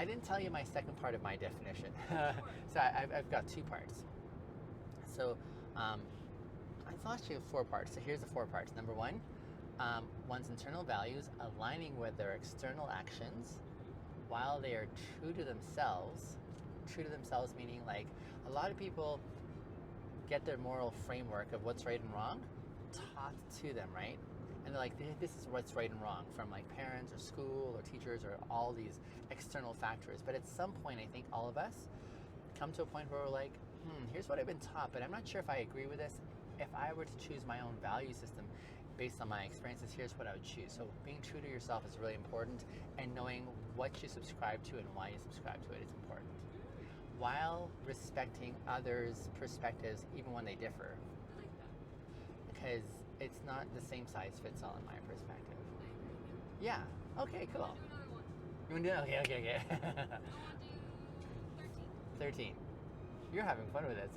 I didn't tell you my second part of my definition. So I've got two parts. So I thought you have four parts. So here's the four parts. Number one, one's internal values aligning with their external actions while they are true to themselves. True to themselves meaning like a lot of people get their moral framework of what's right and wrong taught to them, right? And they're like, this is what's right and wrong from like parents or school or teachers or all these external factors. But at some point, I think all of us come to a point where we're like, here's what I've been taught, but I'm not sure if I agree with this. If I were to choose my own value system based on my experiences, here's what I would choose. So being true to yourself is really important, and knowing what you subscribe to and why you subscribe to it is important, while respecting others' perspectives even when they differ. I like that. Because it's not the same size fits all in my perspective. I agree with you. Yeah. Okay, cool. I want to do another one. You want to do it? Okay. I want to do 13. 13. You're having fun with this.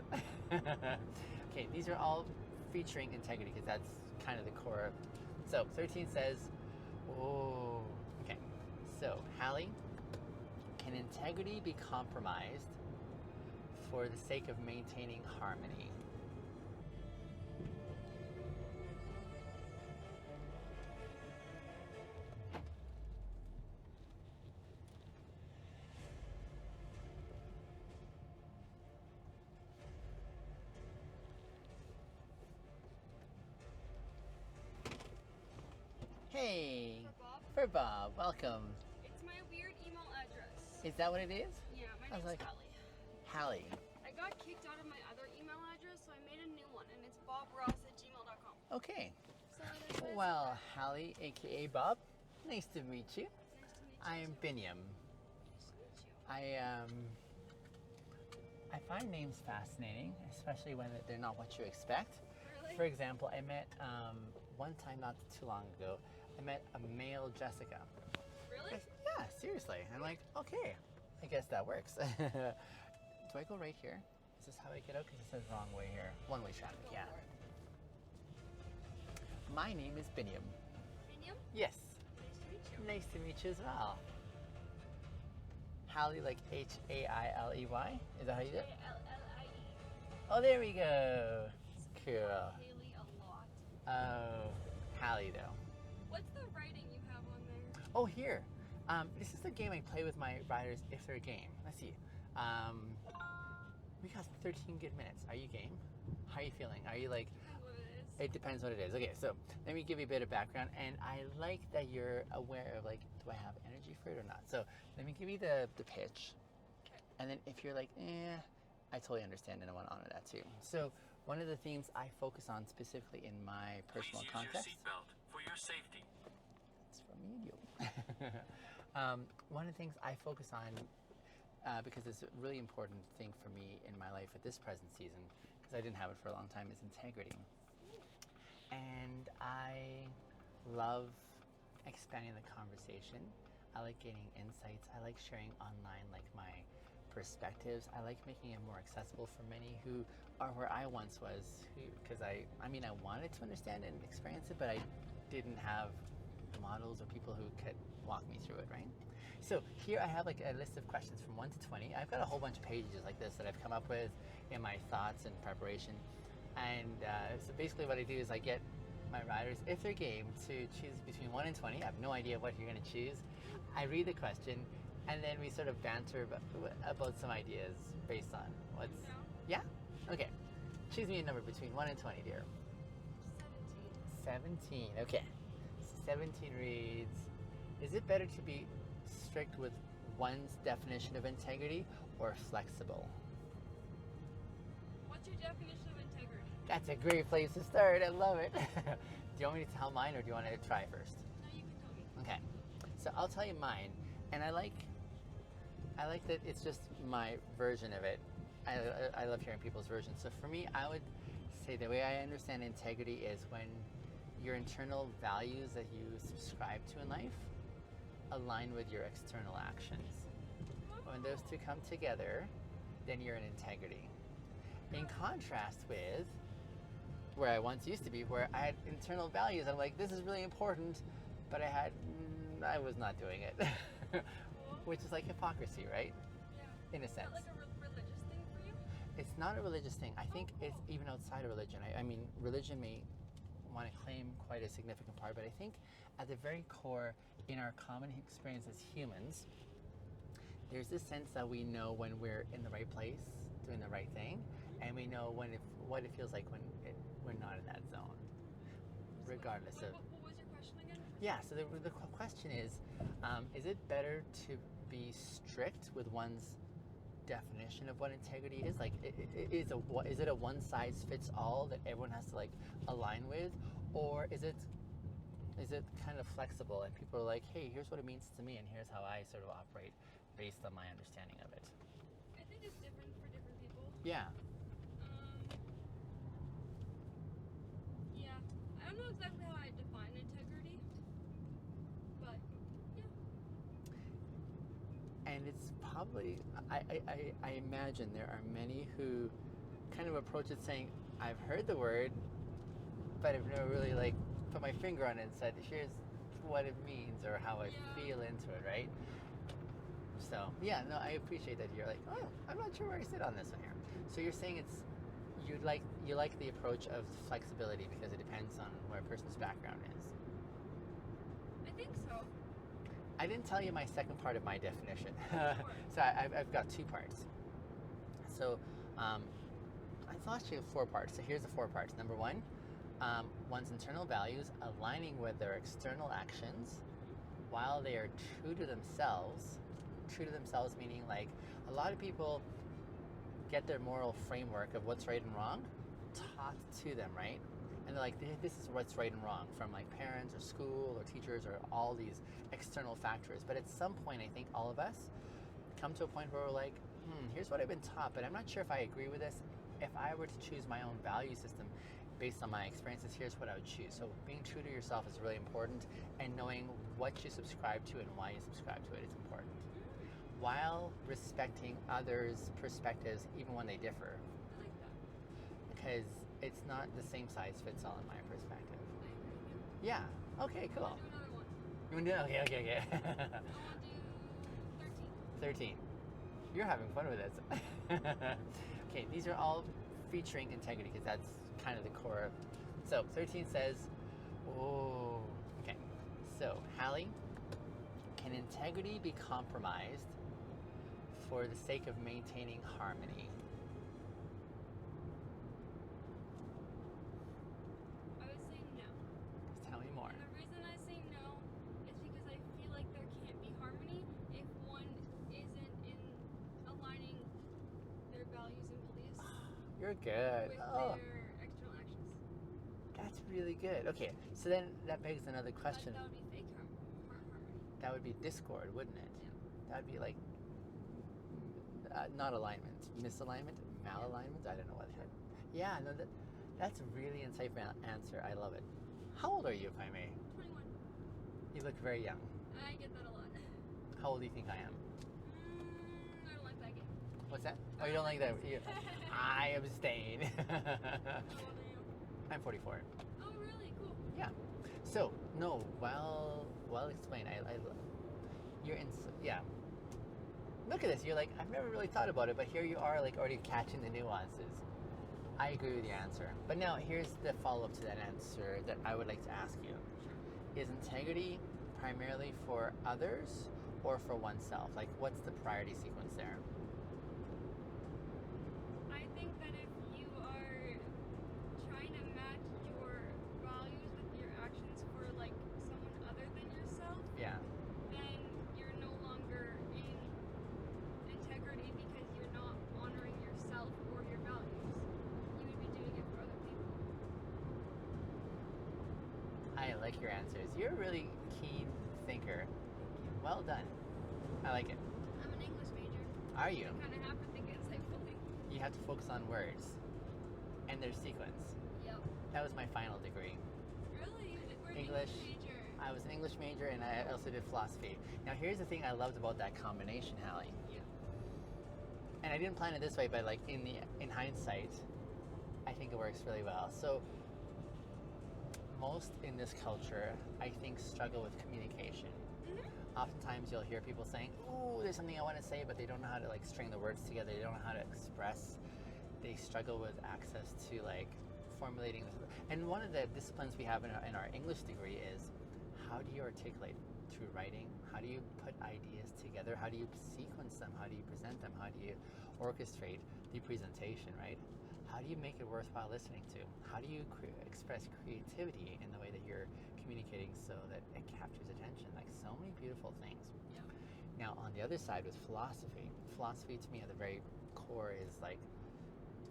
Okay, these are all featuring integrity because that's kind of the core. So 13 says, okay. So Hallie, can integrity be compromised for the sake of maintaining harmony? Hey, For Bob? for Bob, welcome. It's my weird email address. Is that what it is? Yeah, my I was name's like- Hallie. Hallie. I got kicked out of my other email address, so I made a new one, and it's bobross@gmail.com. Okay. So there's this. Well, Hallie, aka Bob, nice to meet you. Nice to meet you. I am too. Binyam. Nice to meet you. I find names fascinating, especially when they're not what you expect. Really? For example, I met one time not too long ago. I met a male Jessica. Really? Yeah, seriously. I'm like, okay, I guess that works. Do I go right here? Is this how I get out? Because it says wrong way here. One-way traffic. Go Yeah. for it. My name is Binyam. Binyam? Yes. Nice to meet you. Nice to meet you as well. Hallie, like Hailey. Is that how you do it? Hallie. Oh, there we go. Cool. Haley a lot. Oh, Hallie though. What's the writing you have on there? Oh, here. This is the game I play with my riders if they're game. Let's see. We got 13 good minutes. Are you game? How are you feeling? Are you like... Depends what it is. It depends what it is. Okay, so let me give you a bit of background. And I like that you're aware of like, do I have energy for it or not? So let me give you the pitch. Okay. And then if you're like, I totally understand and I want to honor that too. So one of the themes I focus on specifically in my personal Please context... use your seatbelt for your safety. It's from me and you. One of the things I focus on, because it's a really important thing for me in my life at this present season, because I didn't have it for a long time, is integrity. And I love expanding the conversation. I like gaining insights. I like sharing online like my perspectives. I like making it more accessible for many who are where I once was, because I wanted to understand it and experience it, but I didn't have models or people who could walk me through it, right? So here I have like a list of questions from 1 to 20. I've got a whole bunch of pages like this that I've come up with in my thoughts and preparation. And so basically what I do is I get my riders, if they're game, to choose between 1 and 20. I have no idea what you're going to choose. I read the question, and then we sort of banter about some ideas based on what's... No. Yeah? Okay. Choose me a number between 1 and 20, dear. 17. 17, okay. 17 reads, is it better to be strict with one's definition of integrity or flexible? What's your definition of integrity? That's a great place to start. I love it. Do you want me to tell mine or do you want to try first? No, you can tell me. Okay. So I'll tell you mine. And I like that it's just my version of it. I love hearing people's versions. So for me, I would say the way I understand integrity is when your internal values that you subscribe to in life align with your external actions. When those two come together, then you're in integrity. In contrast with where I once used to be, where I had internal values, I'm like, this is really important, but I was not doing it. which is like hypocrisy, right? Yeah. In a Is that sense. like a religious thing for you? It's not a religious thing. I think cool. it's even outside of religion. I mean, religion may want to claim quite a significant part, but I think at the very core, in our common experience as humans, there's this sense that we know when we're in the right place, doing the right thing, and we know what it feels like when we're not in that zone, regardless of. What was your question again? Yeah. So the question is it better to be strict with one's definition of what integrity is? Like, is it a one size fits all that everyone has to like align with, or is it kind of flexible and people are like, hey, here's what it means to me, and here's how I sort of operate based on my understanding of it? I think it's different for different people. Yeah. Yeah. I don't know exactly how I define integrity, but yeah. And it's probably, I imagine there are many who kind of approach it saying, I've heard the word, but I've never really like put my finger on it and said, here's what it means or how I feel into it, right? So yeah, no, I appreciate that you're like, oh, I'm not sure where I sit on this one here. So you're saying you like the approach of flexibility because it depends on where a person's background is. I think so. I didn't tell you my second part of my definition. So I've got two parts. So it's actually 4 parts. So here's the 4 parts. Number 1, one's internal values aligning with their external actions while they are true to themselves. True to themselves meaning like a lot of people get their moral framework of what's right and wrong taught to them, right? And they're like, this is what's right and wrong from like parents or school or teachers or all these external factors. But at some point, I think all of us come to a point where we're like, here's what I've been taught, but I'm not sure if I agree with this. If I were to choose my own value system based on my experiences, here's what I would choose. So being true to yourself is really important, and knowing what you subscribe to and why you subscribe to it is important, while respecting others' perspectives even when they differ. I like that. Because it's not the same size fits all in my perspective. I agree with you. Yeah. Okay, cool. I'll do another one. You want to do it? Okay. I want to do 13. 13. You're having fun with this. Okay, these are all featuring integrity because that's kind of the core of. So 13 says, oh, okay. So Hallie, can integrity be compromised for the sake of maintaining harmony? I would say no. Tell me more. And the reason I say no is because I feel like there can't be harmony if one isn't in aligning their values and beliefs You're good. with Oh, their external actions. that's really good. Okay, so then that begs another question. That would be fake harmony. That would be discord, wouldn't it? Yeah. That would be like not alignment, misalignment, malalignment. I don't know what. Yeah, no, that's a really insightful answer. I love it. How old are you, if I may? 21. You look very young. I get that a lot. How old do you think I am? I don't like that game. What's that? Oh, you don't like that? I abstain. How old are you? I'm 44. Oh, really? Cool. Yeah. So no, well explained. You're in. Yeah. Look at this. You're like, I've never really thought about it, but here you are, like already catching the nuances. I agree with your answer. But now here's the follow-up to that answer that I would like to ask you. Is integrity primarily for others or for oneself? Like, what's the priority sequence there? I think that if you are trying to match your values with your actions for like someone other than yourself, Yeah. then you're no longer in integrity because you're not honoring yourself or your values. You would be doing it for other people. I like your answers. You're a really keen thinker. Well done. I like it. I'm an English major. Are you? I kind of have to think insightfully. You have to focus on words and their sequence. Yep. That was my final degree. Really? We're an English. major. I was an English major and I also did philosophy. Now here's the thing I loved about that combination, Hallie. Yeah. And I didn't plan it this way, but like in hindsight, I think it works really well. So most in this culture, I think, struggle with communication. Oftentimes you'll hear people saying, "Ooh, there's something I want to say," but they don't know how to like string the words together. They don't know how to express. They struggle with access to like formulating this. And one of the disciplines we have in our English degree is how do you articulate through writing? How do you put ideas together? How do you sequence them? How do you present them? How do you orchestrate the presentation, right? How do you make it worthwhile listening to? How do you express creativity in the way that you're communicating so that it captures attention? Like so many beautiful things. Yeah. Now, on the other side with philosophy to me at the very core is like,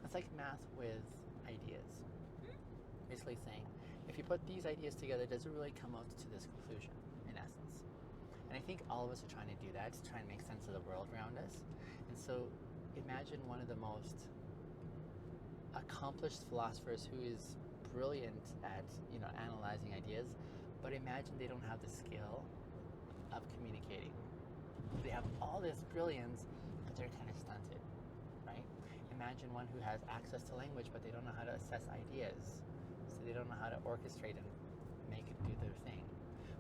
it's like math with ideas. Basically saying, if you put these ideas together, does it really come out to this conclusion, in essence? And I think all of us are trying to do that, to try and make sense of the world around us. And so imagine one of the most accomplished philosophers who is brilliant at, analyzing ideas, but imagine they don't have the skill of communicating. They have all this brilliance, but they're kind of stunted, right? Imagine one who has access to language, but they don't know how to assess ideas. So they don't know how to orchestrate and make it do their thing.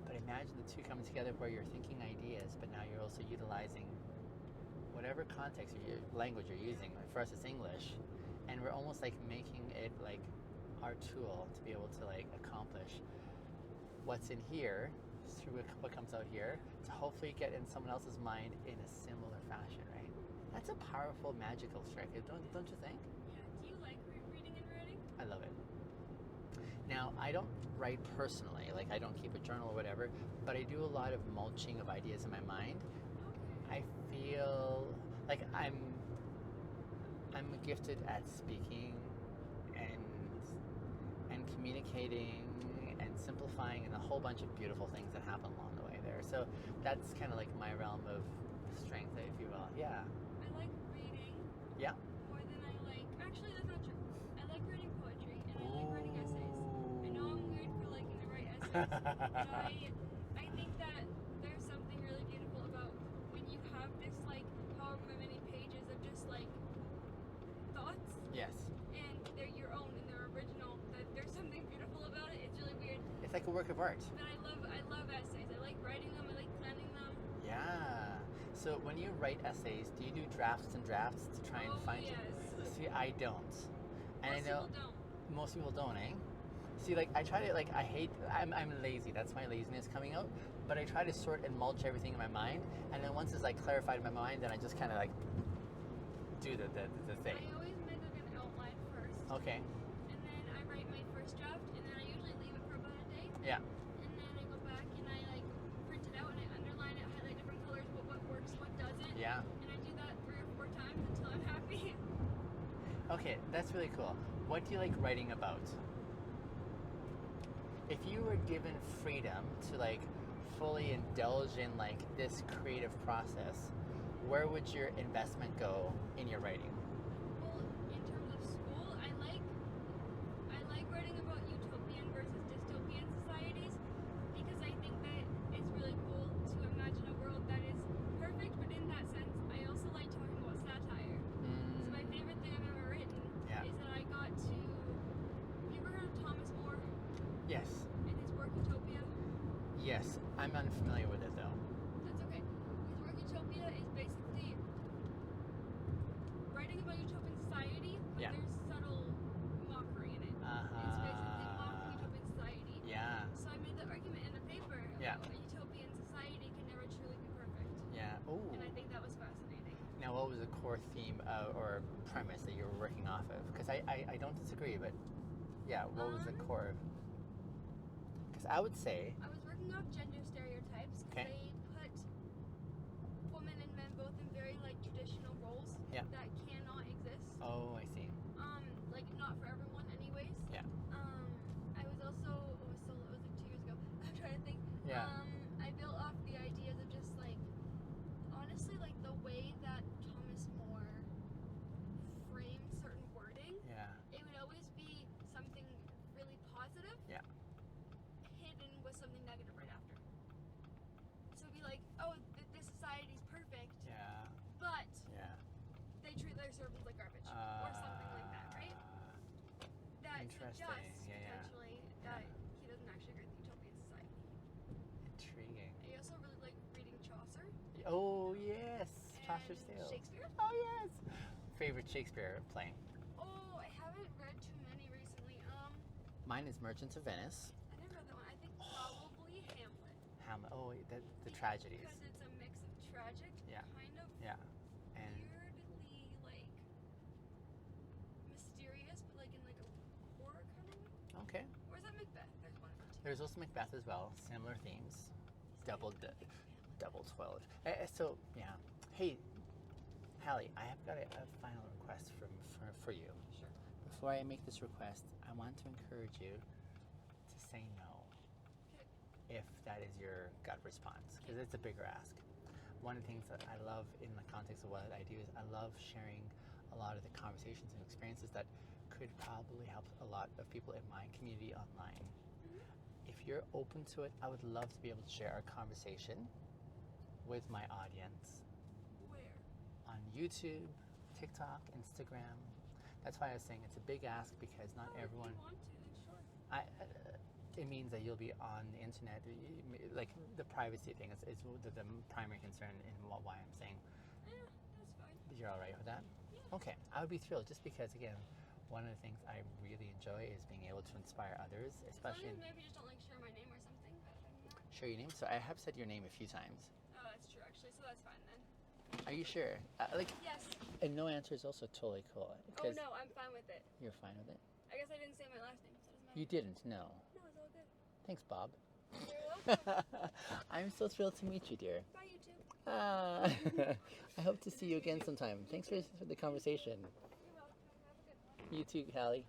But imagine the two coming together where you're thinking ideas, but now you're also utilizing whatever context or language you're using. For us, it's English. And we're almost like making it like our tool to be able to like accomplish what's in here through what comes out here to hopefully get in someone else's mind in a similar fashion, right? That's a powerful magical trick, don't you think? Yeah. Do you like reading and writing? I love it. Now, I don't write personally, like I don't keep a journal or whatever, but I do a lot of mulching of ideas in my mind. Okay. I feel like I'm gifted at speaking and communicating and simplifying and a whole bunch of beautiful things that happen along the way there. So that's kind of like my realm of strength, if you will. Yeah. I like reading. Yeah. More than I like. Actually, that's not true. I like writing poetry and I like writing essays. I know I'm weird for liking to write essays, but I think that there's something really beautiful about when you have this like however many pages of just like thoughts. Yes. And they're your own and they're original. That there's something beautiful about it. It's really weird. It's like a work of art. But I love essays. I like writing them. I like planning them. Yeah. So when you write essays, do you do drafts and drafts to try and find? Yes. See, I don't. And Most I know people don't. most people don't, eh? See, like I try to I'm lazy. That's my laziness coming out. But I try to sort and mulch everything in my mind, and then once it's like clarified in my mind, then I just kind of like do the thing. I always make like an outline first. Okay. And then I write my first draft, and then I usually leave it for about a day. Yeah. And then I go back and I like print it out and I underline it, highlight different colors, what works, what doesn't. Yeah. And I do that 3 or 4 times until I'm happy. Okay, that's really cool. What do you like writing about? If you were given freedom to like fully indulge in like this creative process, where would your investment go in your writing? Well, in terms of school, I like writing about utopian versus dystopian societies because I think that it's really cool to imagine a world that is perfect, but in that sense, I also like talking about satire. So my favorite thing I've ever written Yeah. is that I got to. Have you ever heard of Thomas More Yes. and his work Utopia? Yes. I'm unfamiliar with it though. That's okay. His work Utopia is basically writing about utopian society, but Yeah. there's subtle mockery in it. It's basically mocking utopian society. Yeah. So I made the argument in a paper Yeah. about a utopian society can never truly be perfect. Yeah. Ooh. And I think that was fascinating. Now, what was the core theme or premise that you were working off of? Because I don't disagree, but yeah, what was the core? Because I would say, I was working off gender stereotypes. Okay. They put women and men both in very like traditional roles Yeah. that cannot exist. oh, I see. Like not for everyone anyways. Yeah. I was also it was like 2 years ago. I'm trying to think. Yeah. I built off the ideas of just like honestly like the way that Thomas More framed certain wording. Yeah. It would always be something really positive. Yeah. Hidden with something negative right after. So it'd be like, oh, this society's perfect, Yeah. but Yeah. they treat their servants like garbage, or something like that, right? That Interesting. suggests Yeah. potentially that he doesn't actually agree with utopian society. Intriguing. I also really like reading Oh yes, Foster's Tale. Shakespeare? Oh yes. Favorite Shakespeare play? Oh, I haven't read too many recently. Mine is Merchant of Venice. I never read that one. I think probably Hamlet. Hamlet. Oh, the tragedies. Because it's a mix of tragic, Yeah. kind of Yeah. And weirdly like mysterious, but like in like a horror kind of way. okay. Or is that Macbeth? There's one of them too. There's also Macbeth as well. Similar themes. Double spoiled. So yeah. Hey, Hallie, I have got a final request for you. Sure. Before I make this request, I want to encourage you to say no if that is your gut response, because it's a bigger ask. One of the things that I love in the context of what I do is I love sharing a lot of the conversations and experiences that could probably help a lot of people in my community online. If you're open to it, I would love to be able to share our conversation with my audience Where? on YouTube, TikTok, Instagram. That's why I was saying it's a big ask because not everyone. If you want to, then sure. It means that you'll be on the internet. Like the privacy thing is the primary concern in why I'm saying. Yeah, that's fine. You're all right with that? Yeah. Okay, I would be thrilled just because again, one of the things I really enjoy is being able to inspire others, especially. As long as maybe just don't like share my name or something, but other than that. Share your name. So I have said your name a few times. Oh, that's true actually, so that's fine then. Are you sure? Yes. And no answer is also totally cool. Oh no, I'm fine with it. You're fine with it. I guess I didn't say my last name, so it doesn't matter. You didn't. No. No, it's all good. Thanks, Bob. You're welcome. I'm so thrilled to meet you, dear. Bye, you too. I hope to see you again sometime. Thanks for the conversation. You're welcome. Have a good one. You too, Hallie.